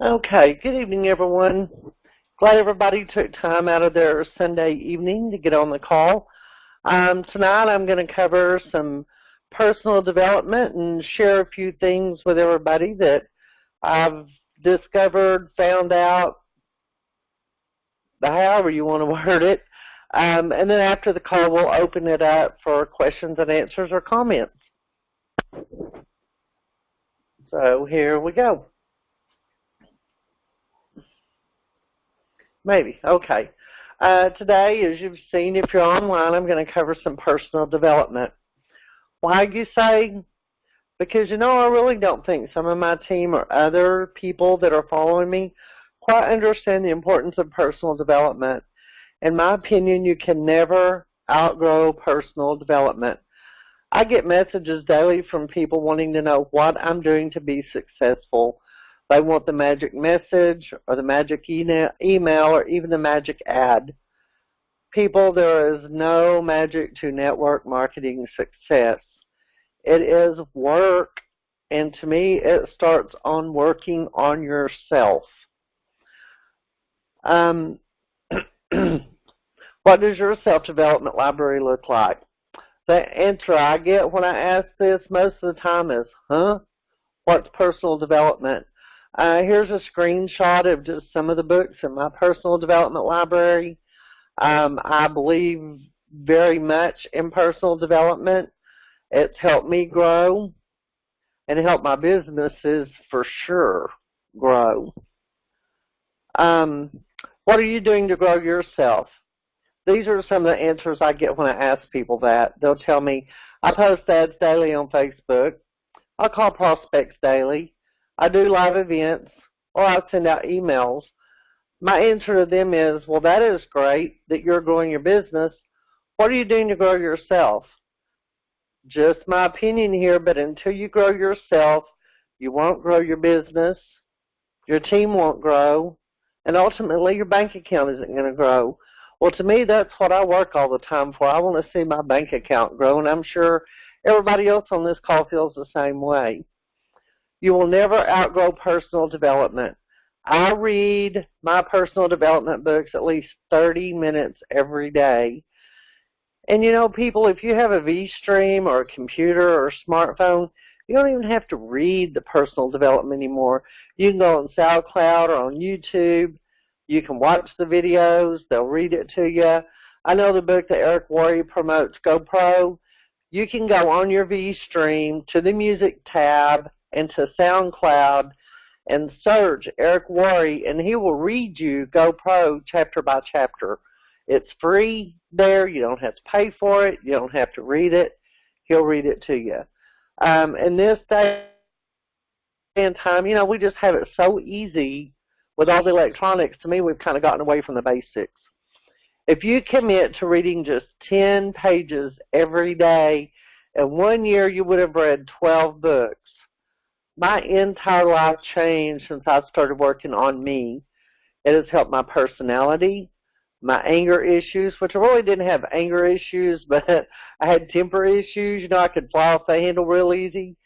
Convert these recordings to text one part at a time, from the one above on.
Okay, good evening, everyone. Glad everybody took time out of their Sunday evening to get on the call. Tonight I'm going to cover some personal development and share a few things with everybody that I've discovered, found out, however you want to word it. And then after the call, we'll open it up for questions and answers or comments. So here we go. Maybe. Okay. Today, as you've seen, if you're online, I'm going to cover some personal development. Why, you say? Because, I really don't think some of my team or other people that are following me quite understand the importance of personal development. In my opinion, you can never outgrow personal development. I get messages daily from people wanting to know what I'm doing to be successful. They want the magic message or the magic email or even the magic ad. People, there is no magic to network marketing success. It is work, and to me, it starts on working on yourself. What does your self-development library look like? The answer I get when I ask this most of the time is, what's personal development? Here's a screenshot of just some of the books in my personal development library. I believe very much in personal development. It's helped me grow and helped my businesses for sure grow. What are you doing to grow yourself? These are some of the answers I get when I ask people that. They'll tell me, I post ads daily on Facebook. I call prospects daily. I do live events, or I send out emails. My answer to them is, well, that is great that you're growing your business. What are you doing to grow yourself? Just my opinion here, but until you grow yourself, you won't grow your business, your team won't grow, and ultimately your bank account isn't going to grow. Well, to me, that's what I work all the time for. I want to see my bank account grow, and I'm sure everybody else on this call feels the same way. You will never outgrow personal development. I read my personal development books at least 30 minutes every day. And people, if you have a V-Stream or a computer or a smartphone, you don't even have to read the personal development anymore. You can go on SoundCloud or on YouTube. You can watch the videos. They'll read it to you. I know the book that Eric Worre promotes, GoPro. You can go on your V-Stream to the music tab and to SoundCloud and search Eric Worre, and he will read you GoPro chapter by chapter. It's free there. You don't have to pay for it. You don't have to read it. He'll read it to you. In this day and time, we just have it so easy with all the electronics. To me, we've kind of gotten away from the basics. If you commit to reading just 10 pages every day, in 1 year you would have read 12 books. My entire life changed since I started working on me. It has helped my personality, my anger issues, which I really didn't have anger issues, but I had temper issues. I could fly off the handle real easy.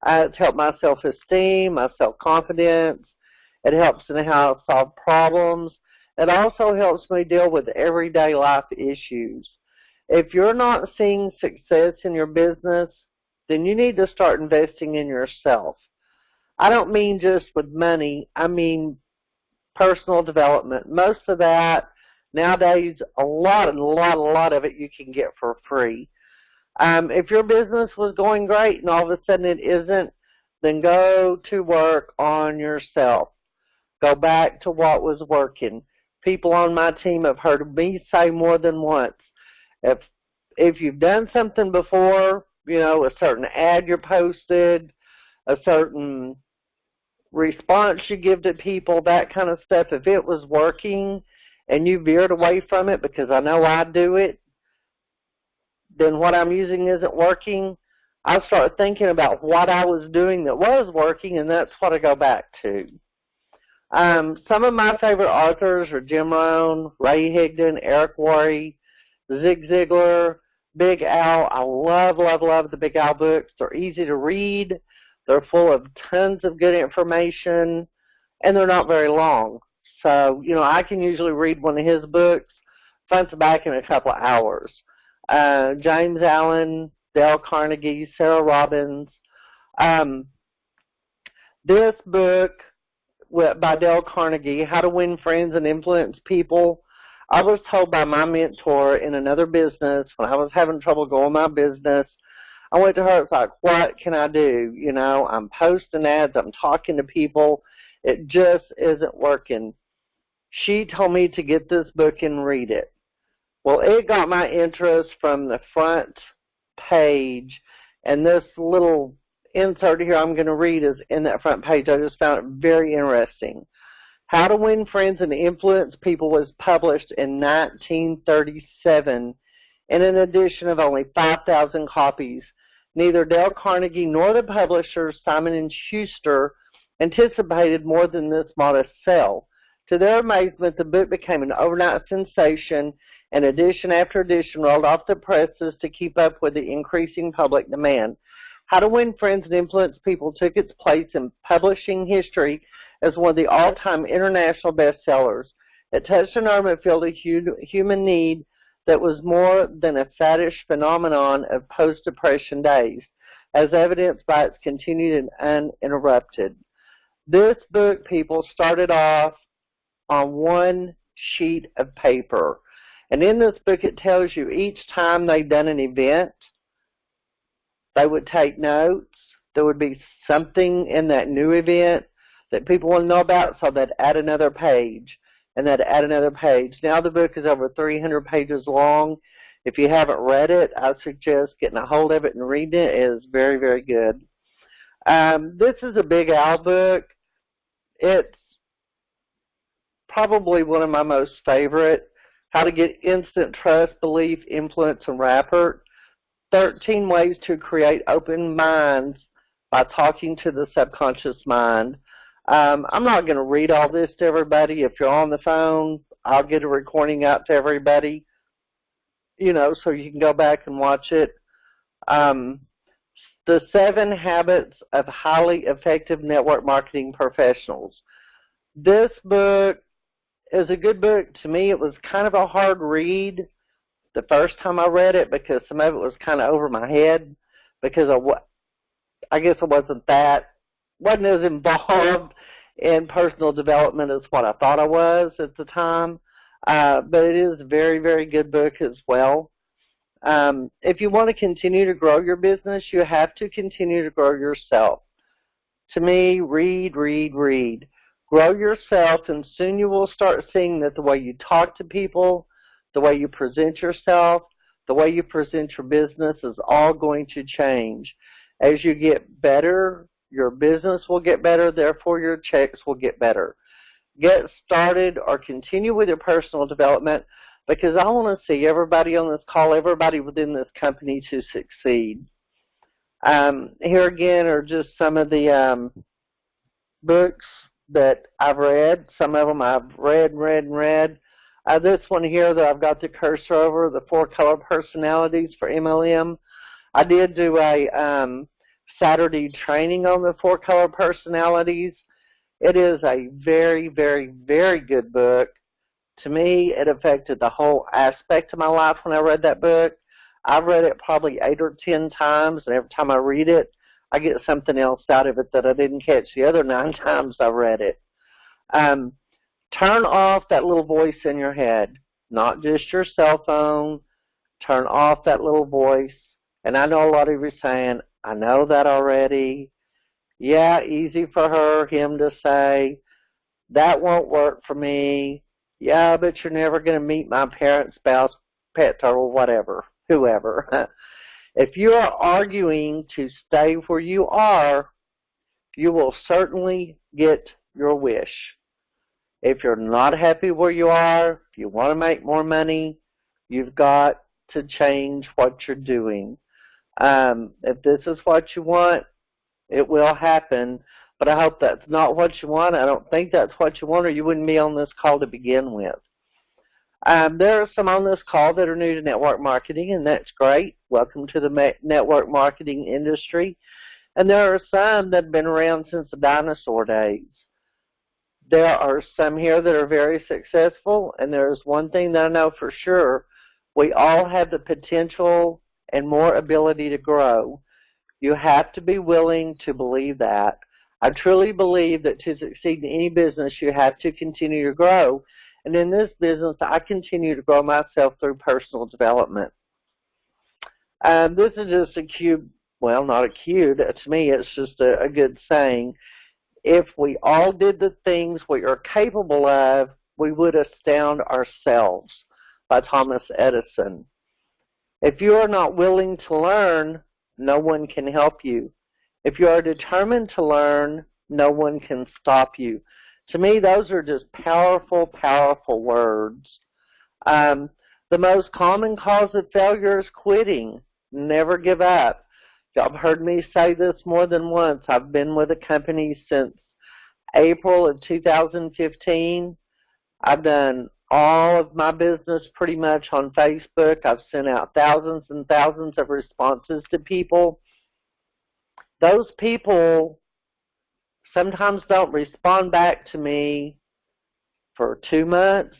It's helped my self-esteem, my self-confidence. It helps in how I solve problems. It also helps me deal with everyday life issues. If you're not seeing success in your business, then you need to start investing in yourself. I don't mean just with money. I mean personal development. Most of that, nowadays, a lot of it you can get for free. If your business was going great and all of a sudden it isn't, then go to work on yourself. Go back to what was working. People on my team have heard me say more than once, if you've done something before, a certain ad you posted, a certain response you give to people, that kind of stuff, if it was working and you veered away from it, because I know I do it, then what I'm using isn't working, I start thinking about what I was doing that was working, and that's what I go back to. Some of my favorite authors are Jim Rohn, Ray Higdon, Eric Worre, Zig Ziglar, Big Al. I love the Big Al books. They're easy to read. They're full of tons of good information. and they're not very long. So, I can usually read one of his books front to back in a couple of hours. James Allen, Dale Carnegie, Sarah Robbins. This book by Dale Carnegie, How to Win Friends and Influence People, I was told by my mentor in another business when I was having trouble growing my business. I went to her, it's like, what can I do? I'm posting ads, I'm talking to people. It just isn't working. She told me to get this book and read it. Well, it got my interest from the front page, and this little insert here I'm going to read is in that front page. I just found it very interesting. How to Win Friends and Influence People was published in 1937 in an edition of only 5,000 copies. Neither Dale Carnegie nor the publishers, Simon & Schuster, anticipated more than this modest sale. To their amazement, the book became an overnight sensation, and edition after edition rolled off the presses to keep up with the increasing public demand. How to Win Friends and Influence People took its place in publishing history as one of the all-time international bestsellers. It touched a nerve and filled a human need that was more than a faddish phenomenon of post-Depression days, as evidenced by its continued and uninterrupted. This book, people, started off on one sheet of paper. And in this book, it tells you each time they've done an event, they would take notes. There would be something in that new event that people want to know about, so they'd add another page, and they'd add another page. Now the book is over 300 pages long. If you haven't read it, I suggest getting a hold of it and reading it. It is very, very good. This is a Big Al book. It's probably one of my most favorite. How to Get Instant Trust, Belief, Influence, and Rapport. 13 Ways to Create Open Minds by Talking to the Subconscious Mind. I'm not going to read all this to everybody. If you're on the phone, I'll get a recording out to everybody, so you can go back and watch it. The 7 Habits of Highly Effective Network Marketing Professionals. This book is a good book. To me, it was kind of a hard read the first time I read it because some of it was kind of over my head because I guess I wasn't as involved in personal development as what I thought I was at the time. But it is a very, very good book as well. If you want to continue to grow your business, you have to continue to grow yourself. To me, read. Grow yourself, and soon you will start seeing that the way you talk to people, the way you present yourself, the way you present your business is all going to change. As you get better, your business will get better, therefore your checks will get better. Get started or continue with your personal development, because I want to see everybody on this call, everybody within this company to succeed. Here again are just some of the books that I've read. Some of them I've read. This one here that I've got the cursor over, the 4 Color Personalities for MLM. I did do a Saturday training on the 4 Color Personalities. It is a very, very, very good book. To me, it affected the whole aspect of my life when I read that book. I've read it probably 8 or 10 times, and every time I read it, I get something else out of it that I didn't catch the other 9 times I read it. Turn off that little voice in your head, not just your cell phone. Turn off that little voice. And I know a lot of you are saying, I know that already. Yeah, easy for him to say, that won't work for me. Yeah, but you're never going to meet my parent, spouse, pet, or whatever, whoever. If you are arguing to stay where you are, you will certainly get your wish. If you're not happy where you are, if you want to make more money, you've got to change what you're doing. If this is what you want, it will happen, but I hope that's not what you want. I don't think that's what you want, or you wouldn't be on this call to begin with. There are some on this call that are new to network marketing, and that's great. Welcome to the network marketing industry. And there are some that have been around since the dinosaur days. There are some here that are very successful, and there's one thing that I know for sure. We all have the potential and more ability to grow. You have to be willing to believe that. I truly believe that to succeed in any business, you have to continue to grow. And in this business, I continue to grow myself through personal development. This is just a cute, well, not a cute, to me it's just a good saying. If we all did the things we are capable of, we would astound ourselves, by Thomas Edison. If you are not willing to learn, no one can help you. If you are determined to learn, no one can stop you. To me, those are just powerful, powerful words. The most common cause of failure is quitting. Never give up. Y'all have heard me say this more than once. I've been with a company since April of 2015. I've done all of my business pretty much on Facebook. I've sent out thousands and thousands of responses to people. Those people sometimes don't respond back to me for 2 months,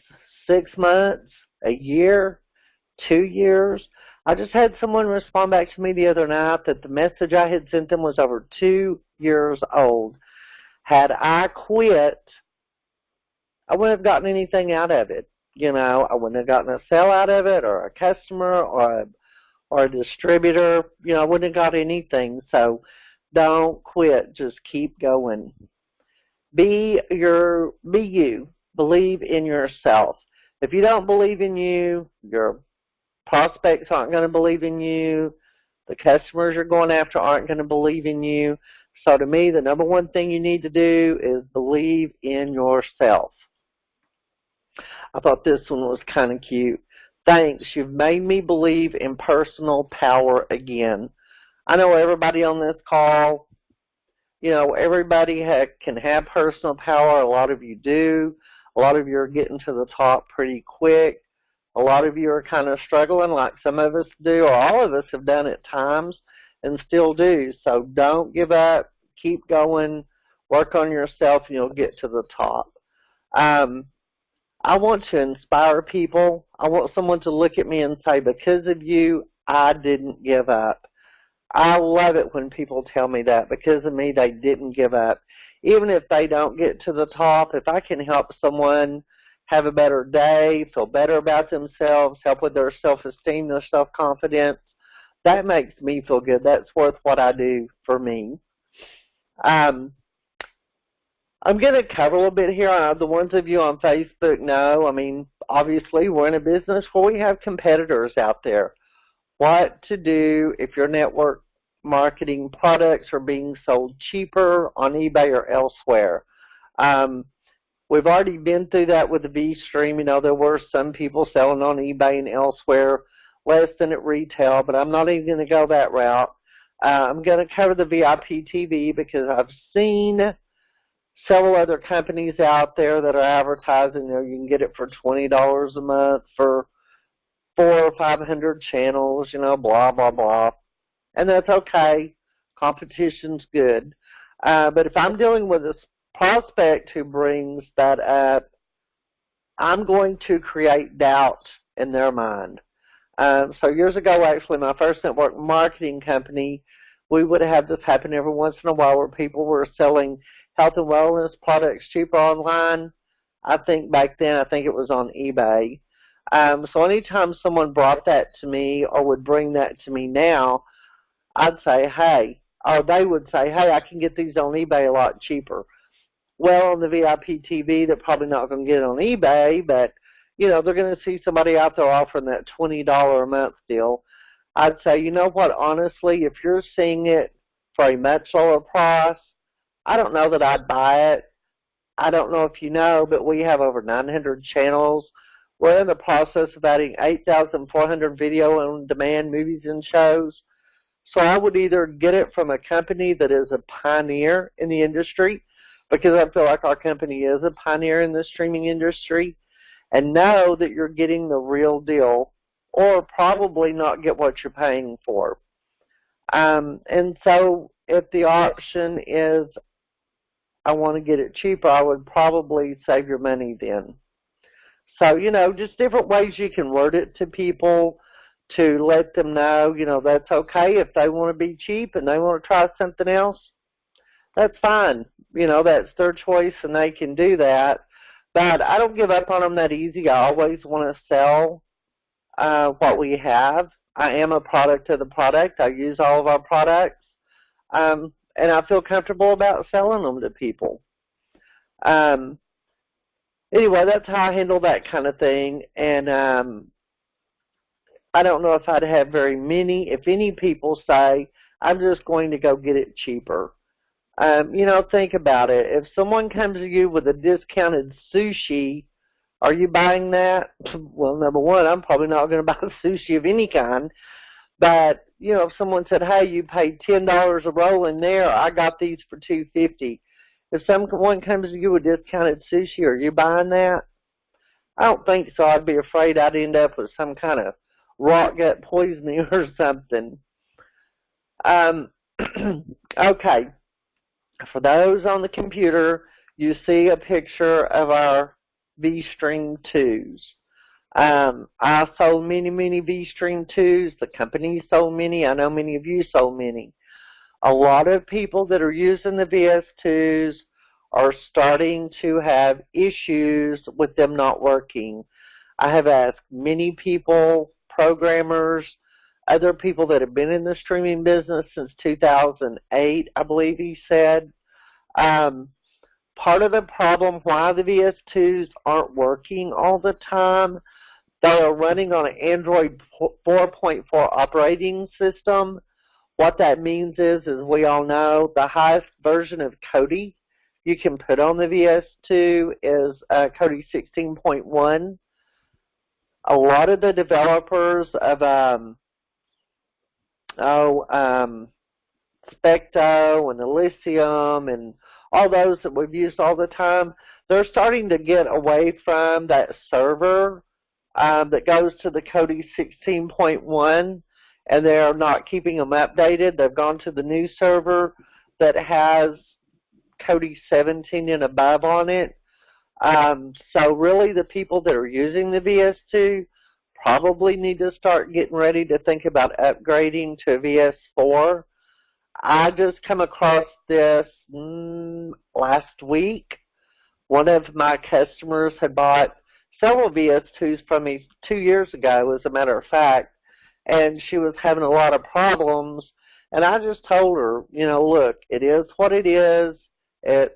6 months, a year, 2 years. I just had someone respond back to me the other night that the message I had sent them was over 2 years old. Had I quit, I wouldn't have gotten anything out of it. You know, I wouldn't have gotten a sale out of it, or a customer, or a distributor. You know, I wouldn't have got anything. So don't quit. Just keep going. Be you. Believe in yourself. If you don't believe in you, your prospects aren't going to believe in you. The customers you're going after aren't going to believe in you. So to me, the number one thing you need to do is believe in yourself. I thought this one was kind of cute. Thanks, you've made me believe in personal power again. I know everybody on this call, you know, everybody can have personal power. A lot of you do. A lot of you are getting to the top pretty quick. A lot of you are kind of struggling like some of us do, or all of us have done at times and still do. So don't give up. Keep going. Work on yourself and you'll get to the top. I want to inspire people. I want someone to look at me and say, because of you, I didn't give up. I love it when people tell me that. Because of me, they didn't give up. Even if they don't get to the top, if I can help someone have a better day, feel better about themselves, help with their self-esteem, their self-confidence, that makes me feel good. That's worth what I do for me. I'm going to cover a little bit here. The ones of you on Facebook know, I mean, obviously we're in a business where we have competitors out there. What to do if your network marketing products are being sold cheaper on eBay or elsewhere. We've already been through that with the V-Stream. You know, there were some people selling on eBay and elsewhere less than at retail, but I'm not even going to go that route. I'm going to cover the VIP TV because I've seen several other companies out there that are advertising. You know, you can get it for $20 a month for 400 or 500 channels, you know, blah, blah, blah. And that's okay. Competition's good. But if I'm dealing with a prospect who brings that up, I'm going to create doubt in their mind. So years ago, actually, my first network marketing company, we would have this happen every once in a while where people were selling health and wellness products cheaper online. I think back then, I think it was on eBay. So anytime someone brought that to me or would bring that to me now, I'd say, hey, or they would say, hey, I can get these on eBay a lot cheaper. Well, on the VIP TV, they're probably not going to get it on eBay, but, you know, they're going to see somebody out there offering that $20 a month deal. I'd say, you know what, honestly, if you're seeing it for a much lower price, I don't know that I'd buy it. I don't know if you know, but we have over 900 channels. We're in the process of adding 8,400 video-on-demand movies and shows. So I would either get it from a company that is a pioneer in the industry, because I feel like our company is a pioneer in the streaming industry, and know that you're getting the real deal, or probably not get what you're paying for. And so if the option is I want to get it cheaper, I would probably save your money then. So, just different ways you can word it to people to let them know, that's okay. If they want to be cheap and they want to try something else, that's fine. That's their choice and they can do that. But I don't give up on them that easy. I always want to sell what we have. I am a product of the product. I use all of our products. And I feel comfortable about selling them to people. Anyway, that's how I handle that kind of thing. And I don't know if I'd have very many, if any people say, I'm just going to go get it cheaper. Think about it. If someone comes to you with a discounted sushi, are you buying that? Well, number one, I'm probably not going to buy sushi of any kind. But, if someone said, hey, you paid $10 a roll in there, I got these for $2.50. If someone comes to you with discounted sushi, are you buying that? I don't think so. I'd be afraid I'd end up with some kind of rock gut poisoning or something. Okay. For those on the computer, you see a picture of our V-string 2s. I sold many, many V-string 2s. The company sold many. I know many of you sold many. A lot of people that are using the VS2s are starting to have issues with them not working. I have asked many people, programmers, other people that have been in the streaming business since 2008, I believe he said. Part of the problem why the VS2s aren't working all the time, they are running on an Android 4.4 operating system. What that means is we all know, the highest version of Kodi you can put on the VS2 is Kodi 16.1. A lot of the developers of Specto and Elysium and all those that we've used all the time, they're starting to get away from that server that goes to the Kodi 16.1, and they're not keeping them updated. They've gone to the new server that has Kodi 17 and above on it. So really the people that are using the VS2 probably need to start getting ready to think about upgrading to a VS4. I just come across this last week. One of my customers had bought several VS2s from me 2 years ago, as a matter of fact, and she was having a lot of problems. And I just told her, look, it is what it is. It's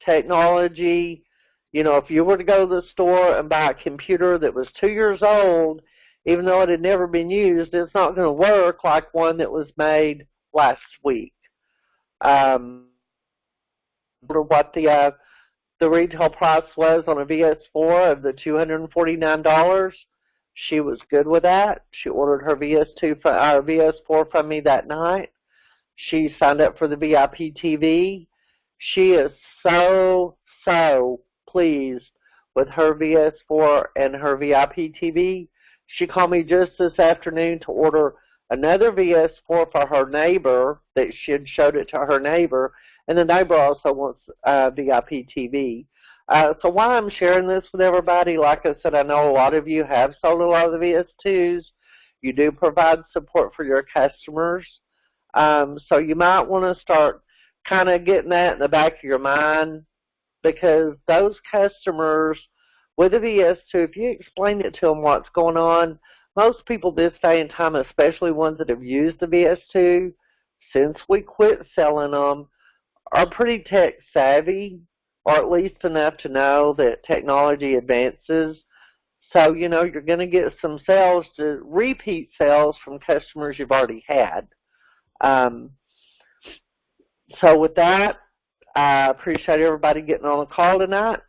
technology. If you were to go to the store and buy a computer that was 2 years old, even though it had never been used, it's not going to work like one that was made last week. What the retail price was on a VS4 of the $249. She was good with that. She ordered her VS4 from me that night. She signed up for the VIP TV. She is so pleased with her VS4 and her VIP TV. She called me just this afternoon to order another VS4 for her neighbor, that she had showed it to her neighbor, and the neighbor also wants VIP TV. So why I'm sharing this with everybody, like I said, I know a lot of you have sold a lot of the VS2s. You do provide support for your customers. So you might want to start kind of getting that in the back of your mind, because those customers with the VS2, if you explain it to them what's going on, most people this day and time, especially ones that have used the VS2 since we quit selling them, are pretty tech savvy, or at least enough to know that technology advances. So, you're going to get some sales, repeat sales from customers you've already had. So with that, I appreciate everybody getting on the call tonight.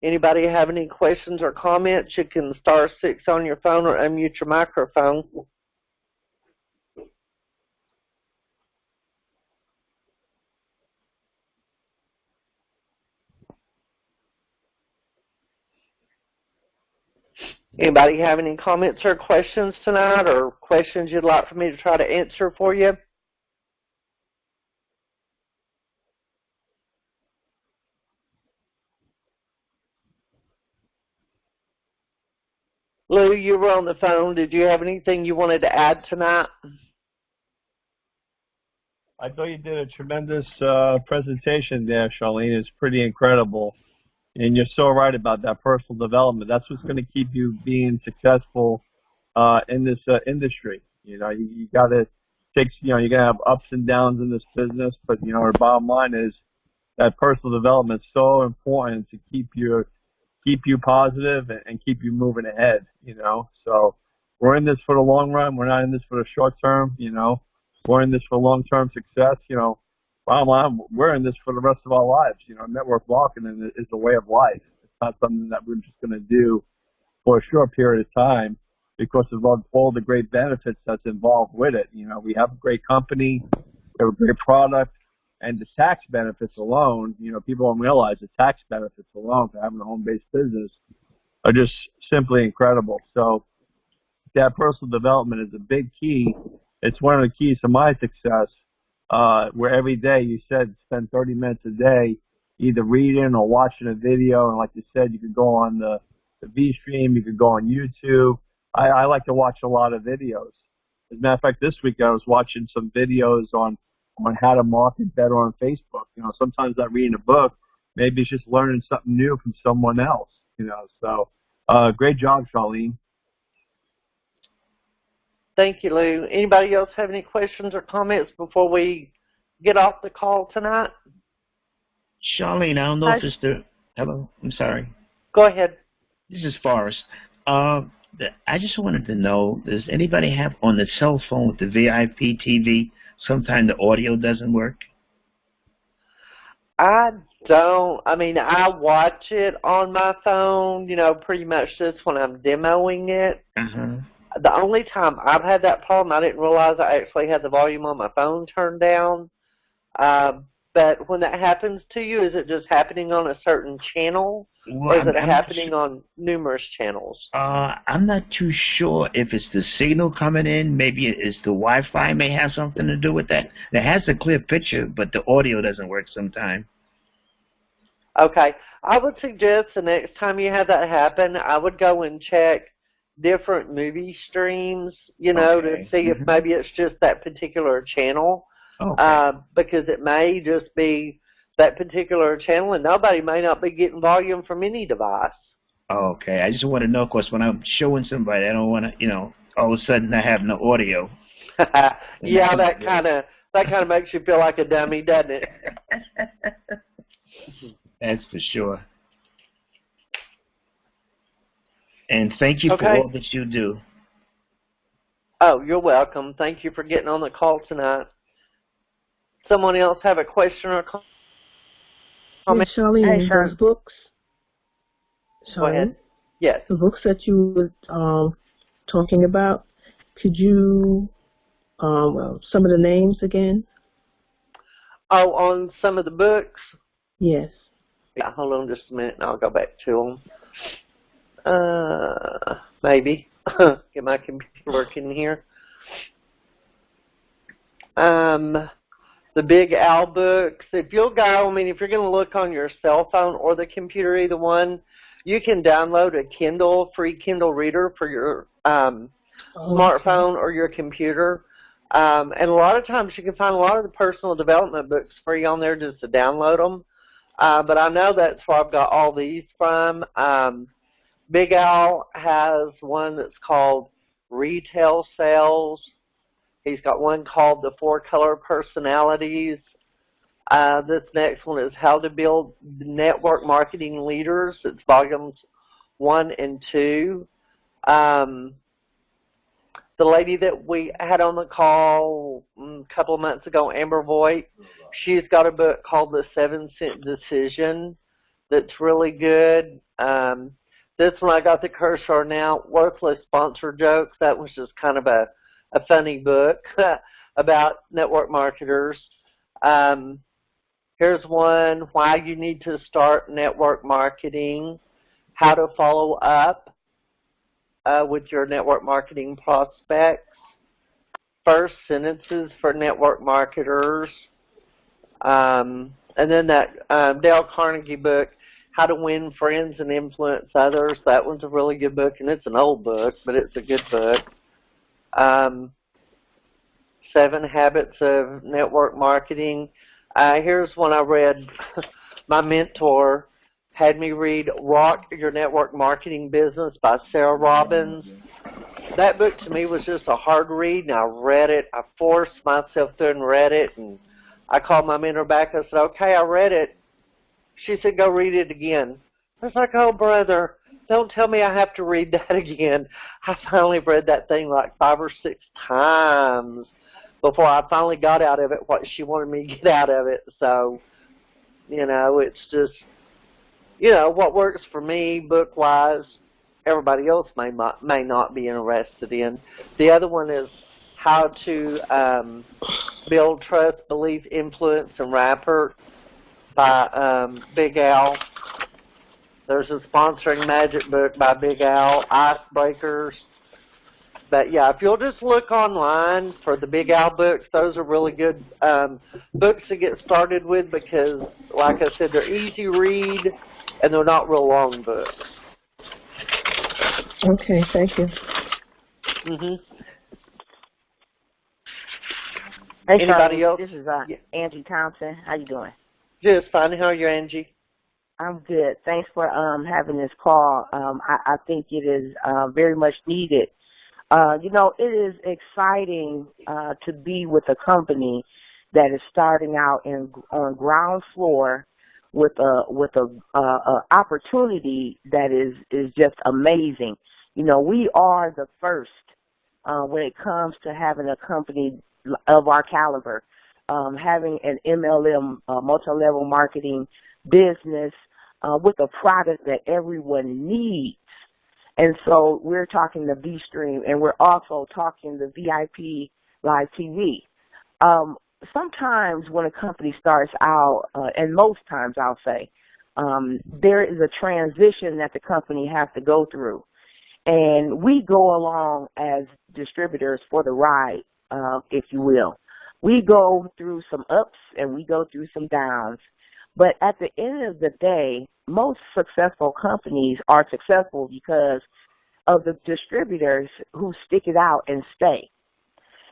Anybody have any questions or comments, you can star 6 on your phone or unmute your microphone. Anybody have any comments or questions tonight, or questions you'd like for me to try to answer for you? Lou, you were on the phone. Did you have anything you wanted to add tonight? I thought you did a tremendous presentation there, Charlene. It's pretty incredible. And you're so right about that personal development. That's what's going to keep you being successful in this industry. You know, you got to take, you're going to have ups and downs in this business, but, our bottom line is that personal development is so important to keep you positive and keep you moving ahead, So we're in this for the long run. We're not in this for the short term, We're in this for long-term success, Bottom line, we're in this for the rest of our lives. Network marketing is a way of life. It's not something that we're just going to do for a short period of time because of all the great benefits that's involved with it. We have a great company, we have a great product, and the tax benefits alone, people don't realize the tax benefits alone for having a home-based business are just simply incredible. So that personal development is a big key. It's one of the keys to my success. Where every day you said spend 30 minutes a day either reading or watching a video, and like you said, you could go on the V-Stream, you could go on YouTube. I like to watch a lot of videos. As a matter of fact, this week I was watching some videos on how to market better on Facebook. Sometimes not reading a book, maybe it's just learning something new from someone else. So great job, Charlene. Thank you, Lou. Anybody else have any questions or comments before we get off the call tonight? Charlene, I don't know if it's the... Hello? I'm sorry. Go ahead. This is Forrest. I just wanted to know, does anybody have on the cell phone with the VIP TV, sometimes the audio doesn't work? I don't. I mean, I watch it on my phone, pretty much just when I'm demoing it. Uh-huh. The only time I've had that problem, I didn't realize I actually had the volume on my phone turned down. But when that happens to you, is it just happening on a certain channel, or is it happening on numerous channels? I'm not too sure if it's the signal coming in. Maybe it's the Wi-Fi may have something to do with that. It has a clear picture, but the audio doesn't work sometimes. Okay. I would suggest the next time you have that happen, I would go and check different movie streams, to see if maybe it's just that particular channel. Okay. Because it may just be that particular channel, and nobody may not be getting volume from any device. Okay. I just want to know, of course, when I'm showing somebody, I don't want to, all of a sudden I have no audio. Yeah, that kind of makes you feel like a dummy, doesn't it? That's for sure. And thank you for all that you do. Oh, you're welcome. Thank you for getting on the call tonight. Someone else have a question or comment? Yeah, Charlene, those books. Charlene, go ahead. Yes. The books that you were talking about, could you, some of the names again? Oh, on some of the books? Yes. Yeah, hold on just a minute and I'll go back to them. Maybe. Get my computer working here. The Big Al books. If you'll go, if you're going to look on your cell phone or the computer, either one, you can download a free Kindle reader for your smartphone or your computer. And a lot of times you can find a lot of the personal development books free on there just to download them. But I know that's where I've got all these from. Big Al has one that's called Retail Sales. He's got one called The 4 Color Personalities. This next one is How to Build Network Marketing Leaders. It's volumes 1 and 2. The lady that we had on the call a couple of months ago, Amber Voigt, she's got a book called The 7-Cent Decision that's really good. This one I got the cursor now, Worthless Sponsor Jokes. That was just kind of a funny book about network marketers. Here's one, Why You Need to Start Network Marketing, How to Follow Up with Your Network Marketing Prospects, First Sentences for Network Marketers, and then that Dale Carnegie book, How to Win Friends and Influence Others. That one's a really good book, and it's an old book, but it's a good book. 7 Habits of Network Marketing. Here's one I read. My mentor had me read Rock Your Network Marketing Business by Sarah Robbins. That book to me was just a hard read, and I read it. I forced myself through and read it, and I called my mentor back. I said, okay, I read it. She said, go read it again. I was like, oh, brother, don't tell me I have to read that again. I finally read that thing like 5 or 6 times before I finally got out of it what she wanted me to get out of it. So, it's just, what works for me book-wise, everybody else may not be interested in. The other one is How to Build Trust, Belief, Influence, and Rapport by Big Al. There's a sponsoring magic book by Big Al, Icebreakers. But, yeah, if you'll just look online for the Big Al books, those are really good books to get started with because, like I said, they're easy read and they're not real long books. Okay, thank you. Hey, Anybody Charlie, else? this is Angie Thompson. How you doing? Just fine. How are you, Angie? I'm good. Thanks for having this call. I think it is very much needed. It is exciting to be with a company that is starting out on ground floor with a opportunity that is just amazing. We are the first when it comes to having a company of our caliber, having an MLM, multi-level marketing business with a product that everyone needs. And so we're talking the V-Stream, and we're also talking the VIP Live TV. Sometimes when a company starts out, and most times I'll say, there is a transition that the company has to go through. And we go along as distributors for the ride, if you will. We go through some ups and we go through some downs. But at the end of the day, most successful companies are successful because of the distributors who stick it out and stay.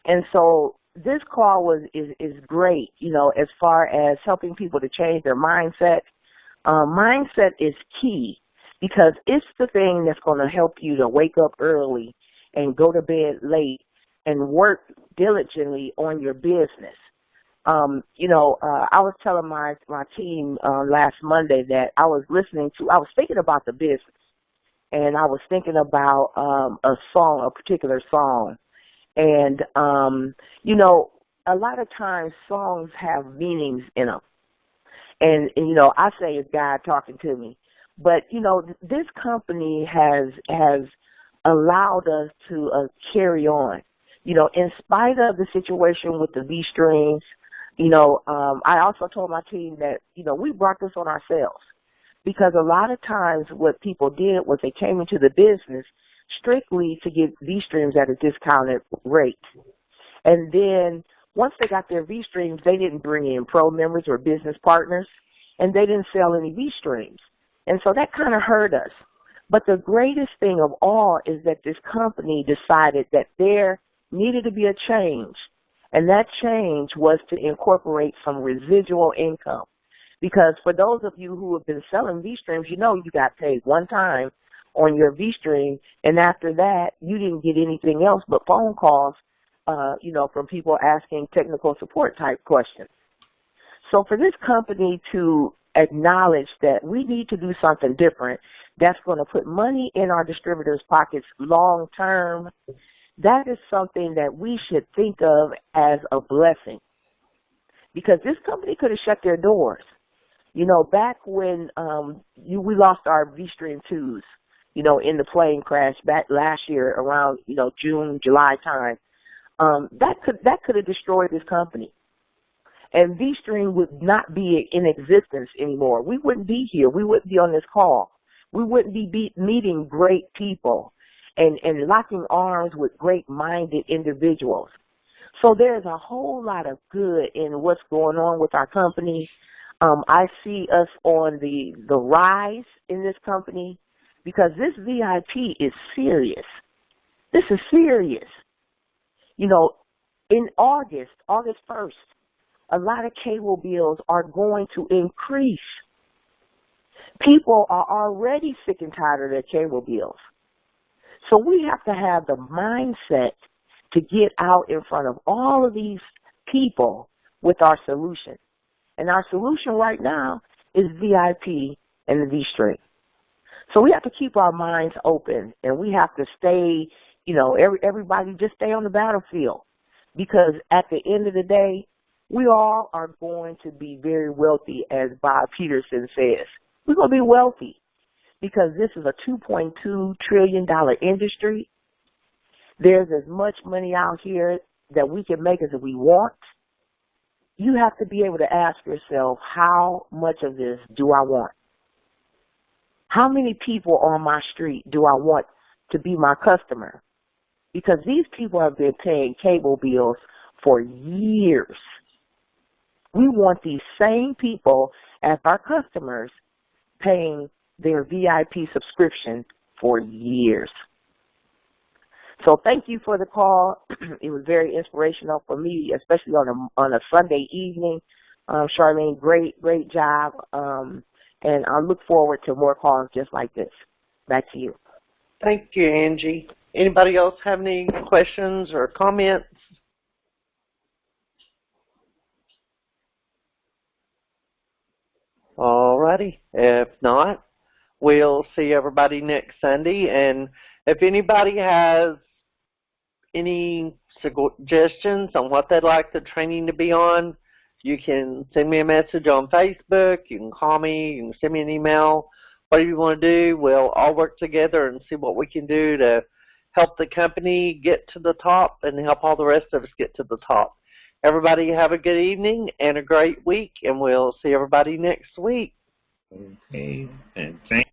And so this call is great, as far as helping people to change their mindset. Mindset is key because it's the thing that's going to help you to wake up early and go to bed late and work diligently on your business. I was telling my team last Monday that I was thinking about the business, and I was thinking about a particular song. And, a lot of times songs have meanings in them. And I say it's God talking to me. But, this company has allowed us to carry on. In spite of the situation with the V-Streams, I also told my team that, we brought this on ourselves because a lot of times what people did was they came into the business strictly to get V-Streams at a discounted rate. And then once they got their V-Streams, they didn't bring in pro members or business partners, and they didn't sell any V-Streams. And so that kind of hurt us. But the greatest thing of all is that this company decided that there needed to be a change. And that change was to incorporate some residual income. Because for those of you who have been selling V-Streams, you got paid one time on your V-Stream, and after that, you didn't get anything else but phone calls, from people asking technical support type questions. So for this company to acknowledge that we need to do something different that's going to put money in our distributors' pockets long term, that is something that we should think of as a blessing. Because this company could have shut their doors. Back when we lost our V-Stream 2s, in the plane crash back last year around, June, July time, that could have destroyed this company. And V-Stream would not be in existence anymore. We wouldn't be here. We wouldn't be on this call. We wouldn't be meeting great people and locking arms with great-minded individuals. So there's a whole lot of good in what's going on with our company. I see us on the rise in this company because this VIP is serious. This is serious. You know, in August 1st, a lot of cable bills are going to increase. People are already sick and tired of their cable bills. So we have to have the mindset to get out in front of all of these people with our solution. And our solution right now is VIP and the V-String. So we have to keep our minds open, and we have to stay, you know, everybody just stay on the battlefield. Because at the end of the day, we all are going to be very wealthy, as Bob Peterson says. We're going to be wealthy because this is a $2.2 trillion industry. There's as much money out here that we can make as we want. You have to be able to ask yourself, how much of this do I want? How many people on my street do I want to be my customer? Because these people have been paying cable bills for years. We want these same people as our customers paying their VIP subscription for years. So thank you for the call. It was very inspirational for me, especially on a Sunday evening. Charlene, great job. And I look forward to more calls just like this. Back to you. Thank you, Angie. Anybody else have any questions or comments? All righty. If not, we'll see everybody next Sunday. And if anybody has any suggestions on what they'd like the training to be on, you can send me a message on Facebook. You can call me. You can send me an email. Whatever you want to do, we'll all work together and see what we can do to help the company get to the top and help all the rest of us get to the top. Everybody have a good evening and a great week, and we'll see everybody next week. Okay, and thank